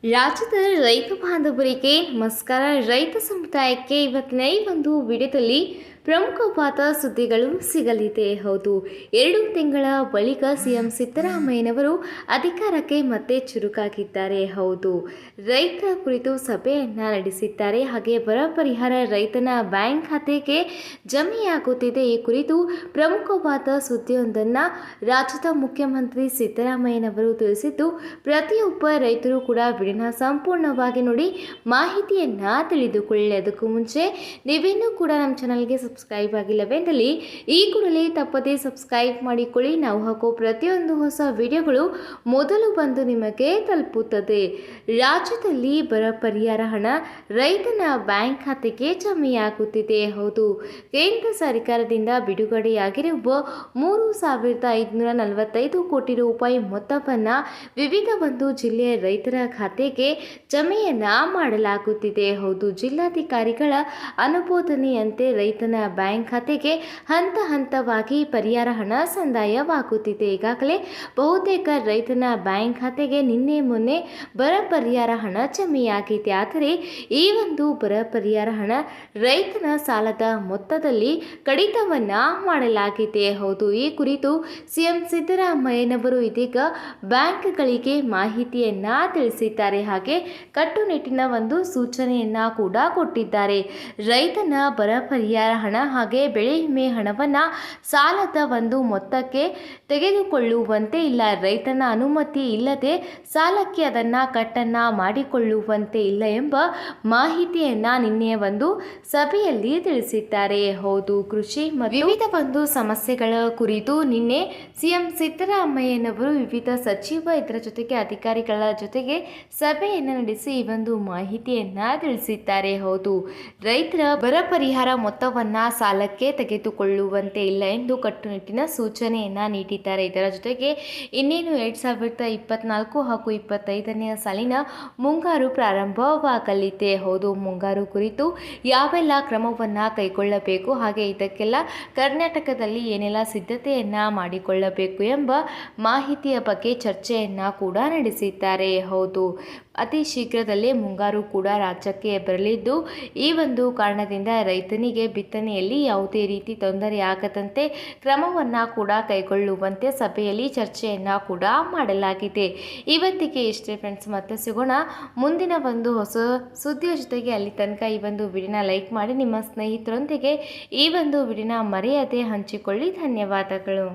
ರಾಜ್ಯದ ರೈತ ಬಾಂಧವರಿಗೆ ನಮಸ್ಕಾರ. ರೈತ ಸಮುದಾಯಕ್ಕೆ ಇವತ್ತಿನ ಈ ಒಂದು ವಿಡಿಯೋದಲ್ಲಿ ಪ್ರಮುಖವಾದ ಸುದ್ದಿಗಳು ಸಿಗಲಿದೆ. ಹೌದು, 2 ತಿಂಗಳ ಬಳಿಕ ಸಿಎಂ ಸಿದ್ದರಾಮಯ್ಯನವರು ಅಧಿಕಾರಕ್ಕೆ ಮತ್ತೆ ಚುರುಕಾಗಿದ್ದಾರೆ. ಹೌದು, ರೈತರ ಕುರಿತು ಸಭೆಯನ್ನು ನಡೆಸಿದ್ದಾರೆ. ಹಾಗೆ ಬರ ಪರಿಹಾರ ರೈತನ ಬ್ಯಾಂಕ್ ಖಾತೆಗೆ ಜಮೆಯಾಗುತ್ತಿದೆ. ಈ ಕುರಿತು ಪ್ರಮುಖವಾದ ಸುದ್ದಿಯೊಂದನ್ನು ರಾಜ್ಯದ ಮುಖ್ಯಮಂತ್ರಿ ಸಿದ್ದರಾಮಯ್ಯನವರು ತಿಳಿಸಿದ್ದು, ಪ್ರತಿಯೊಬ್ಬ ರೈತರು ಕೂಡ ವಿಡಿಯೋನ ಸಂಪೂರ್ಣವಾಗಿ ನೋಡಿ ಮಾಹಿತಿಯನ್ನು ತಿಳಿದುಕೊಳ್ಳಿ. ಅದಕ್ಕೂ ಮುಂಚೆ ನೀವೇನೂ ಕೂಡ ನಮ್ಮ ಚಾನಲ್ಗೆ ಸಬ್ಸ್ಕ್ರೈಬ್ ಆಗಿಲ್ಲವೆಂದಲ್ಲಿ ಈ ಕೂಡಲೇ ತಪ್ಪದೇ ಸಬ್ಸ್ಕ್ರೈಬ್ ಮಾಡಿಕೊಳ್ಳಿ. ನಾವು ಹಾಕೋ ಪ್ರತಿಯೊಂದು ಹೊಸ ವಿಡಿಯೋಗಳು ಮೊದಲು ಬಂದು ನಿಮಗೆ ತಲುಪುತ್ತದೆ. ರಾಜ್ಯದಲ್ಲಿ ಬರ ಪರಿಹಾರ ಹಣ ರೈತನ ಬ್ಯಾಂಕ್ ಖಾತೆಗೆ ಜಮೆಯಾಗುತ್ತಿದೆ. ಹೌದು, ಕೇಂದ್ರ ಸರ್ಕಾರದಿಂದ ಬಿಡುಗಡೆಯಾಗಿರುವ 3,545 ಕೋಟಿ ರೂಪಾಯಿ ಮೊತ್ತವನ್ನು ವಿವಿಧ ಒಂದು ಜಿಲ್ಲೆಯ ರೈತರ ಖಾತೆಗೆ ಜಮೆಯನ್ನ ಮಾಡಲಾಗುತ್ತಿದೆ. ಹೌದು, ಜಿಲ್ಲಾಧಿಕಾರಿಗಳ ಅನುಮೋದನೆಯಂತೆ ರೈತನ ಬ್ಯಾಂಕ್ ಖಾತೆಗೆ ಹಂತ ಹಂತವಾಗಿ ಪರಿಹಾರ ಹಣ ಸಂದಾಯವಾಗುತ್ತಿದೆ. ಈಗಾಗಲೇ ಬಹುತೇಕ ರೈತನ ಬ್ಯಾಂಕ್ ಖಾತೆಗೆ ನಿನ್ನೆ ಮೊನ್ನೆ ಬರ ಪರಿಹಾರ ಹಣ ಜಮೆಯಾಗಿದೆ. ಆದರೆ ಈ ಒಂದು ಬರ ಪರಿಹಾರ ಹಣ ರೈತನ ಸಾಲದ ಮೊತ್ತದಲ್ಲಿ ಕಡಿತವನ್ನ ಮಾಡಲಾಗಿದೆ. ಹೌದು, ಈ ಕುರಿತು ಸಿಎಂ ಸಿದ್ದರಾಮಯ್ಯನವರು ಇದೀಗ ಬ್ಯಾಂಕ್ಗಳಿಗೆ ಮಾಹಿತಿಯನ್ನ ತಿಳಿಸಿದ್ದಾರೆ. ಹಾಗೆ ಕಟ್ಟುನಿಟ್ಟಿನ ಒಂದು ಸೂಚನೆಯನ್ನ ಕೂಡ ಕೊಟ್ಟಿದ್ದಾರೆ. ರೈತನ ಬರ ಪರಿಹಾರ ಹಣ ಹಾಗೆ ಬೆಳೆ ವಿಮೆ ಹಣವನ್ನ ಸಾಲದ ಒಂದು ಮೊತ್ತಕ್ಕೆ ತೆಗೆದುಕೊಳ್ಳುವಂತೆ ಇಲ್ಲ. ರೈತನ ಅನುಮತಿ ಇಲ್ಲದೆ ಸಾಲಕ್ಕೆ ಅದನ್ನ ಕಟ್ಟನ್ನ ಮಾಡಿಕೊಳ್ಳುವಂತೆ ಇಲ್ಲ ಎಂಬ ಮಾಹಿತಿಯನ್ನ ನಿನ್ನೆಯ ಒಂದು ಸಭೆಯಲ್ಲಿ ತಿಳಿಸಿದ್ದಾರೆ. ಹೌದು, ಕೃಷಿ ಮತ್ತು ವಿವಿಧ ಒಂದು ಸಮಸ್ಯೆಗಳ ಕುರಿತು ನಿನ್ನೆ ಸಿಎಂ ಸಿದ್ದರಾಮಯ್ಯನವರು ವಿವಿಧ ಸಚಿವ ಇದರ ಜೊತೆಗೆ ಅಧಿಕಾರಿಗಳ ಜೊತೆಗೆ ಸಭೆಯನ್ನು ನಡೆಸಿ ಈ ಒಂದು ಮಾಹಿತಿಯನ್ನ ತಿಳಿಸಿದ್ದಾರೆ. ಹೌದು, ರೈತರ ಬರ ಪರಿಹಾರ ಮೊತ್ತವನ್ನ ಸಾಲಕ್ಕೆ ತೆಗೆದುಕೊಳ್ಳುವಂತೆ ಇಲ್ಲ ಎಂದು ಕಟ್ಟುನಿಟ್ಟಿನ ಸೂಚನೆಯನ್ನ ನೀಡಿದ್ದಾರೆ. ಇದರ ಜೊತೆಗೆ ಇನ್ನೇನು 2024 ಹಾಗೂ 25ನೇ ಸಾಲಿನ ಮುಂಗಾರು ಪ್ರಾರಂಭವಾಗಲಿದೆ. ಹೌದು, ಮುಂಗಾರು ಕುರಿತು ಯಾವೆಲ್ಲ ಕ್ರಮವನ್ನ ಕೈಗೊಳ್ಳಬೇಕು, ಹಾಗೆ ಇದಕ್ಕೆಲ್ಲ ಕರ್ನಾಟಕದಲ್ಲಿ ಏನೆಲ್ಲ ಸಿದ್ಧತೆಯನ್ನ ಮಾಡಿಕೊಳ್ಳಬೇಕು ಎಂಬ ಮಾಹಿತಿಯ ಬಗ್ಗೆ ಚರ್ಚೆಯನ್ನ ಕೂಡ ನಡೆಸಿದ್ದಾರೆ. ಹೌದು, ಅತಿ ಶೀಘ್ರದಲ್ಲೇ ಮುಂಗಾರು ಕೂಡ ರಾಜ್ಯಕ್ಕೆ ಬರಲಿದ್ದು, ಈ ಒಂದು ಕಾರಣದಿಂದ ರೈತನಿಗೆ ಬಿತ್ತನೆಯಲ್ಲಿ ಯಾವುದೇ ರೀತಿ ತೊಂದರೆ ಆಗದಂತೆ ಕ್ರಮವನ್ನು ಕೂಡ ಕೈಗೊಳ್ಳುವಂತೆ ಸಭೆಯಲ್ಲಿ ಚರ್ಚೆಯನ್ನು ಕೂಡ ಮಾಡಲಾಗಿದೆ. ಇವತ್ತಿಗೆ ಇಷ್ಟೇ ಫ್ರೆಂಡ್ಸ್, ಮತ್ತೆ ಸಿಗೋಣ ಮುಂದಿನ ಒಂದು ಹೊಸ ಸುದ್ದಿಯ ಜೊತೆಗೆ. ಅಲ್ಲಿ ತನಕ ಈ ಒಂದು ವಿಡಿಯೋನ ಲೈಕ್ ಮಾಡಿ ನಿಮ್ಮ ಸ್ನೇಹಿತರೊಂದಿಗೆ ಈ ಒಂದು ವಿಡಿಯೋನ ಮರೆಯದೆ ಹಂಚಿಕೊಳ್ಳಿ. ಧನ್ಯವಾದಗಳು.